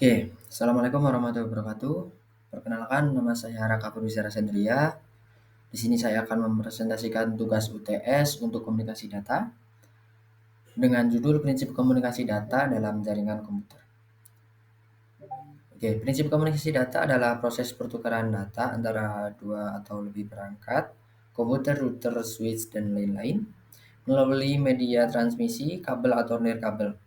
Oke, assalamualaikum warahmatullahi wabarakatuh. Perkenalkan, nama saya Raka Purwisara Sendria. Di sini saya akan mempresentasikan tugas UTS untuk komunikasi data dengan judul Prinsip Komunikasi Data dalam Jaringan Komputer. Oke, prinsip komunikasi data adalah proses pertukaran data antara dua atau lebih perangkat, komputer, router, switch, dan lain-lain melalui media transmisi, kabel atau nirkabel.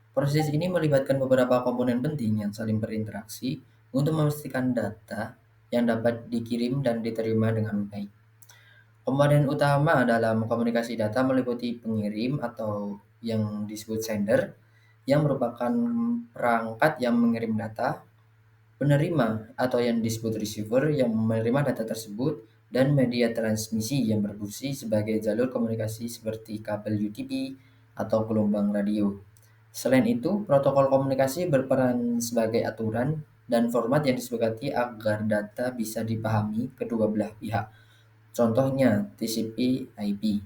Proses ini melibatkan beberapa komponen penting yang saling berinteraksi untuk memastikan data yang dapat dikirim dan diterima dengan baik. Komponen utama dalam komunikasi data meliputi pengirim atau yang disebut sender, yang merupakan perangkat yang mengirim data, penerima atau yang disebut receiver yang menerima data tersebut, dan media transmisi yang berfungsi sebagai jalur komunikasi seperti kabel UTP atau gelombang radio. Selain itu, protokol komunikasi berperan sebagai aturan dan format yang disepakati agar data bisa dipahami kedua belah pihak. Contohnya TCP/IP.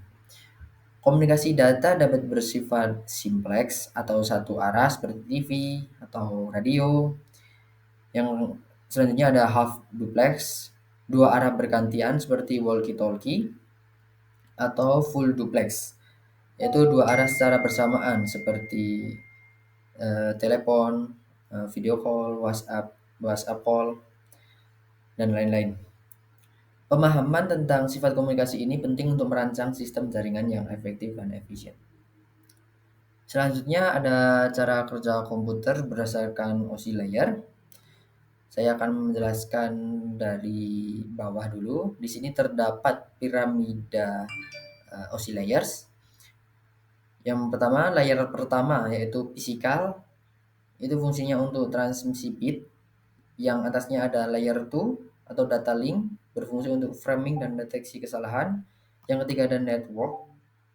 Komunikasi data dapat bersifat simplex atau satu arah seperti TV atau radio. Yang selanjutnya ada half duplex, dua arah bergantian seperti walkie-talkie, atau full duplex, yaitu dua arah secara bersamaan seperti telepon, video call, WhatsApp, WhatsApp call, dan lain-lain. Pemahaman tentang sifat komunikasi ini penting untuk merancang sistem jaringan yang efektif dan efisien. Selanjutnya ada cara kerja komputer berdasarkan OSI layer. Saya akan menjelaskan dari bawah dulu. Di sini terdapat piramida OSI layers. Yang pertama, layer pertama yaitu fisikal. Itu fungsinya untuk transmisi bit. Yang atasnya ada layer 2 atau data link, berfungsi untuk framing dan deteksi kesalahan. Yang ketiga ada network,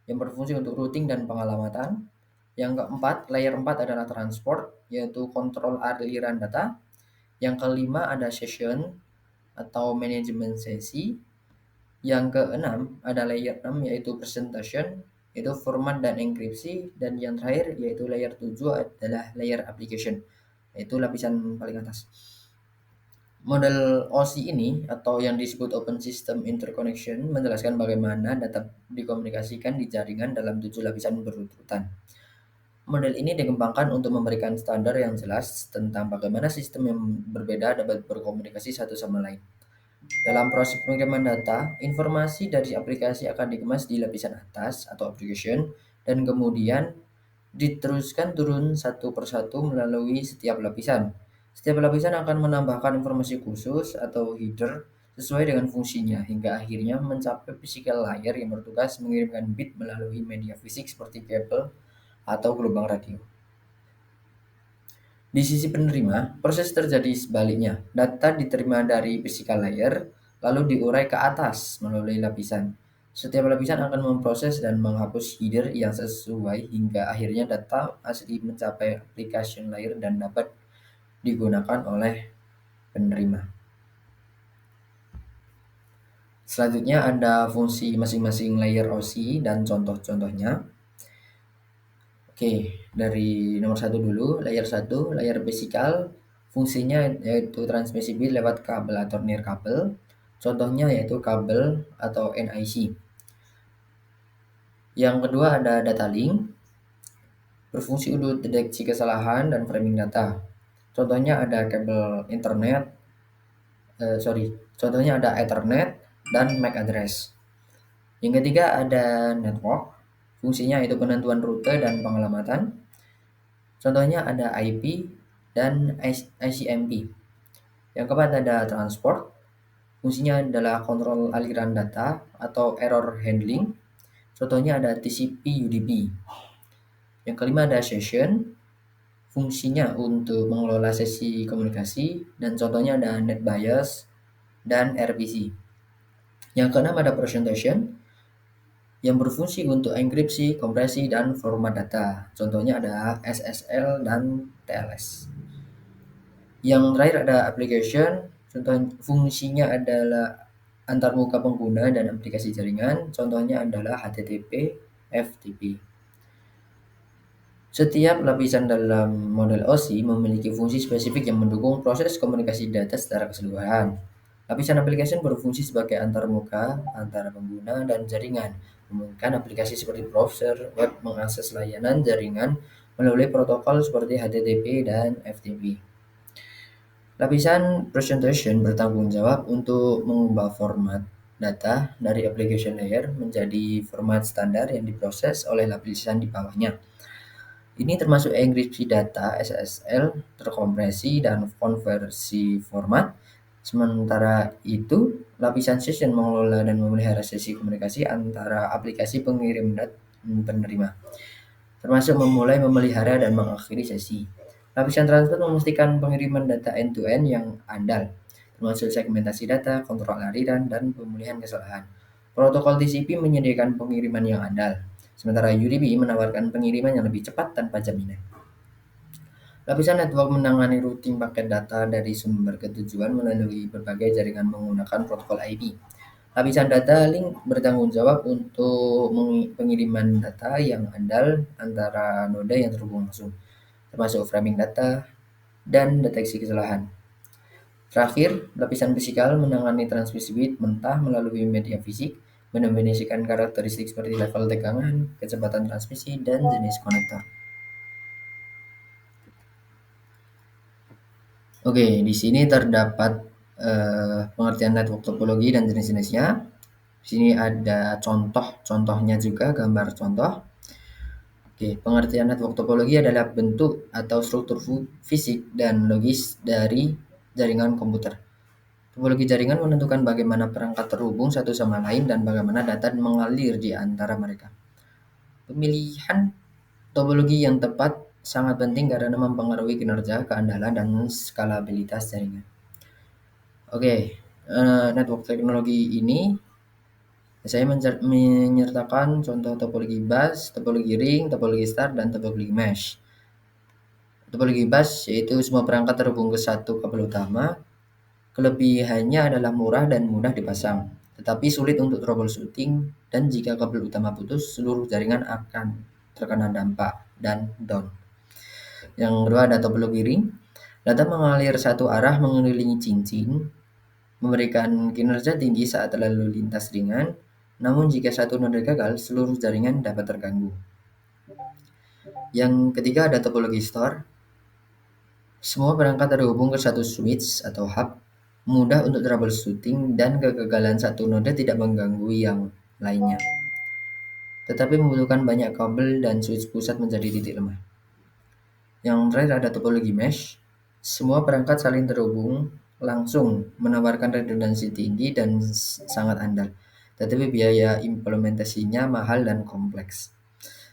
yang berfungsi untuk routing dan pengalamatan. Yang keempat, layer 4 adalah transport, yaitu kontrol aliran data. Yang kelima ada session atau manajemen sesi. Yang keenam ada layer 6 yaitu presentation, yaitu format dan enkripsi. Dan yang terakhir yaitu layer 7 adalah layer application, yaitu lapisan paling atas. Model OSI ini atau yang disebut Open System Interconnection menjelaskan bagaimana data dikomunikasikan di jaringan dalam 7 lapisan berurutan. Model ini dikembangkan untuk memberikan standar yang jelas tentang bagaimana sistem yang berbeda dapat berkomunikasi satu sama lain. Dalam proses pengiriman data, informasi dari aplikasi akan dikemas di lapisan atas atau application dan kemudian diteruskan turun satu persatu melalui setiap lapisan. Setiap lapisan akan menambahkan informasi khusus atau header sesuai dengan fungsinya hingga akhirnya mencapai physical layer yang bertugas mengirimkan bit melalui media fisik seperti kabel atau gelombang radio. Di sisi penerima, proses terjadi sebaliknya. Data diterima dari physical layer lalu diurai ke atas melalui lapisan. Setiap lapisan akan memproses dan menghapus header yang sesuai hingga akhirnya data asli mencapai application layer dan dapat digunakan oleh penerima. Selanjutnya ada fungsi masing-masing layer OSI dan contoh-contohnya. Oke, dari nomor 1 dulu, layer 1, layer physical, fungsinya yaitu transmisi bit lewat kabel atau nirkabel. Contohnya yaitu kabel atau NIC. Yang kedua ada data link, berfungsi untuk deteksi kesalahan dan framing data. Contohnya ada kabel internet, contohnya ada Ethernet dan MAC address. Yang ketiga ada network, fungsinya itu penentuan rute dan pengalamatan. Contohnya ada IP dan ICMP. Yang keempat ada transport, fungsinya adalah kontrol aliran data atau error handling. Contohnya ada TCP/UDP. Yang kelima ada session, fungsinya untuk mengelola sesi komunikasi dan contohnya ada NetBIOS dan RPC. Yang keenam ada presentation yang berfungsi untuk enkripsi, kompresi, dan format data. Contohnya ada SSL dan TLS. Yang terakhir ada application, contoh fungsinya adalah antarmuka pengguna dan aplikasi jaringan. Contohnya adalah HTTP, FTP. Setiap lapisan dalam model OSI memiliki fungsi spesifik yang mendukung proses komunikasi data secara keseluruhan. Lapisan aplikasi berfungsi sebagai antarmuka antara pengguna dan jaringan, memungkinkan aplikasi seperti browser web mengakses layanan jaringan melalui protokol seperti HTTP dan FTP. Lapisan presentation bertanggung jawab untuk mengubah format data dari application layer menjadi format standar yang diproses oleh lapisan di bawahnya. Ini termasuk enkripsi data SSL, terkompresi, dan konversi format. Sementara itu, lapisan session mengelola dan memelihara sesi komunikasi antara aplikasi pengirim dan penerima, termasuk memulai, memelihara, dan mengakhiri sesi. Lapisan transfer memastikan pengiriman data end-to-end yang andal, termasuk segmentasi data, kontrol aliran, dan pemulihan kesalahan. Protokol TCP menyediakan pengiriman yang andal, sementara UDP menawarkan pengiriman yang lebih cepat tanpa jaminan. Lapisan network menangani routing paket data dari sumber ke tujuan melalui berbagai jaringan menggunakan protokol IP. Lapisan data link bertanggung jawab untuk pengiriman data yang andal antara node yang terhubung langsung, termasuk framing data dan deteksi kesalahan. Terakhir, lapisan fisikal menangani transmisi bit mentah melalui media fisik, mendefinisikan karakteristik seperti level tegangan, kecepatan transmisi, dan jenis konektor. Oke, di sini terdapat pengertian network topologi dan jenis-jenisnya. Di sini ada contoh-contohnya juga, gambar contoh. Oke, pengertian network topologi adalah bentuk atau struktur fisik dan logis dari jaringan komputer. Topologi jaringan menentukan bagaimana perangkat terhubung satu sama lain dan bagaimana data mengalir di antara mereka. Pemilihan topologi yang tepat sangat penting karena mempengaruhi kinerja, keandalan, dan skalabilitas jaringan. Oke, network teknologi ini saya menyertakan contoh topologi bus, topologi ring, topologi star, dan topologi mesh. Topologi bus yaitu semua perangkat terhubung ke satu kabel utama. Kelebihannya adalah murah dan mudah dipasang, tetapi sulit untuk troubleshooting, dan jika kabel utama putus, seluruh jaringan akan terkena dampak dan down. Yang kedua ada topologi ring. Data mengalir satu arah mengelilingi cincin, memberikan kinerja tinggi saat lalu lintas ringan, namun jika satu node gagal, seluruh jaringan dapat terganggu. Yang ketiga ada topologi store. Semua perangkat terhubung ke satu switch atau hub, mudah untuk troubleshooting, dan kegagalan satu node tidak mengganggu yang lainnya. Tetapi membutuhkan banyak kabel dan switch pusat menjadi titik lemah. Yang terakhir ada topologi mesh. Semua perangkat saling terhubung langsung, menawarkan redundansi tinggi dan sangat andal. Tetapi biaya implementasinya mahal dan kompleks.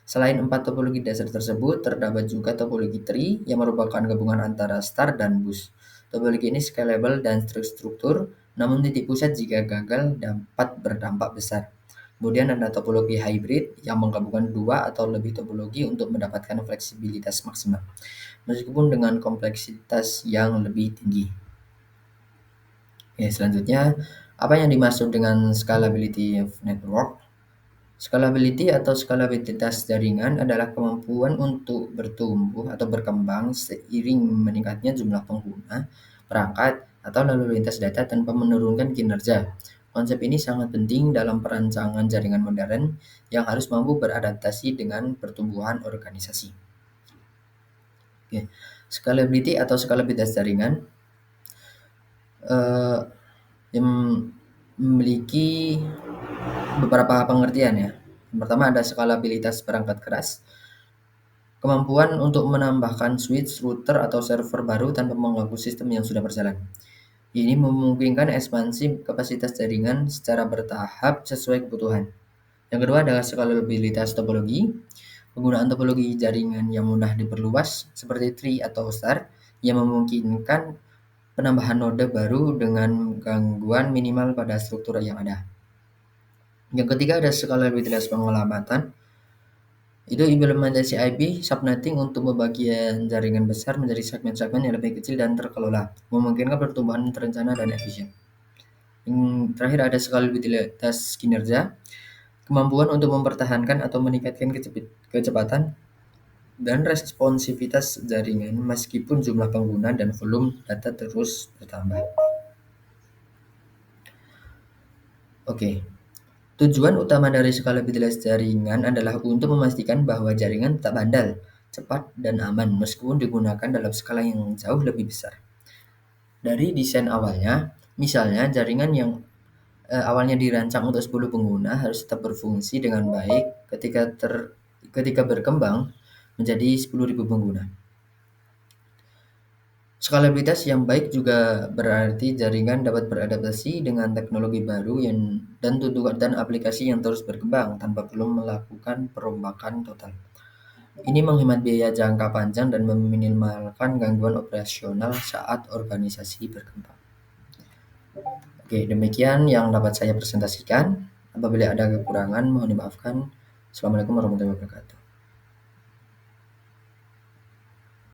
Selain 4 topologi dasar tersebut, terdapat juga topologi tree yang merupakan gabungan antara star dan bus. Topologi ini scalable dan terstruktur, namun titik pusat jika gagal dapat berdampak besar. Kemudian ada topologi hybrid yang menggabungkan 2 atau lebih topologi untuk mendapatkan fleksibilitas maksimal, meskipun dengan kompleksitas yang lebih tinggi. Oke, selanjutnya, apa yang dimaksud dengan scalability of network? Scalability atau skalabilitas jaringan adalah kemampuan untuk bertumbuh atau berkembang seiring meningkatnya jumlah pengguna, perangkat, atau lalu lintas data tanpa menurunkan kinerja. Konsep ini sangat penting dalam perancangan jaringan modern yang harus mampu beradaptasi dengan pertumbuhan organisasi. Oke. Scalability atau skalabilitas jaringan yang memiliki beberapa pengertian ya. Yang pertama ada skalabilitas perangkat keras. Kemampuan untuk menambahkan switch, router, atau server baru tanpa mengganggu sistem yang sudah berjalan. Ini memungkinkan ekspansi kapasitas jaringan secara bertahap sesuai kebutuhan. Yang kedua adalah skalabilitas topologi. Penggunaan topologi jaringan yang mudah diperluas seperti tree atau star yang memungkinkan penambahan node baru dengan gangguan minimal pada struktur yang ada. Yang ketiga ada skalabilitas pengelamatan. Itu implementasi IP subnetting untuk pembagian jaringan besar menjadi segmen-segmen yang lebih kecil dan terkelola, memungkinkan pertumbuhan terencana dan efisien. Yang terakhir ada skalabilitas kinerja. Kemampuan untuk mempertahankan atau meningkatkan kecepatan dan responsivitas jaringan meskipun jumlah pengguna dan volume data terus bertambah. Oke, tujuan utama dari skalabilitas jaringan adalah untuk memastikan bahwa jaringan tetap handal, cepat, dan aman meskipun digunakan dalam skala yang jauh lebih besar. Dari desain awalnya, misalnya jaringan yang awalnya dirancang untuk 10 pengguna harus tetap berfungsi dengan baik ketika berkembang menjadi 10.000 pengguna. Skalabilitas yang baik juga berarti jaringan dapat beradaptasi dengan teknologi baru dan aplikasi yang terus berkembang tanpa perlu melakukan perombakan total. Ini menghemat biaya jangka panjang dan meminimalkan gangguan operasional saat organisasi berkembang. Oke, demikian yang dapat saya presentasikan. Apabila ada kekurangan, mohon dimaafkan. Assalamualaikum warahmatullahi wabarakatuh.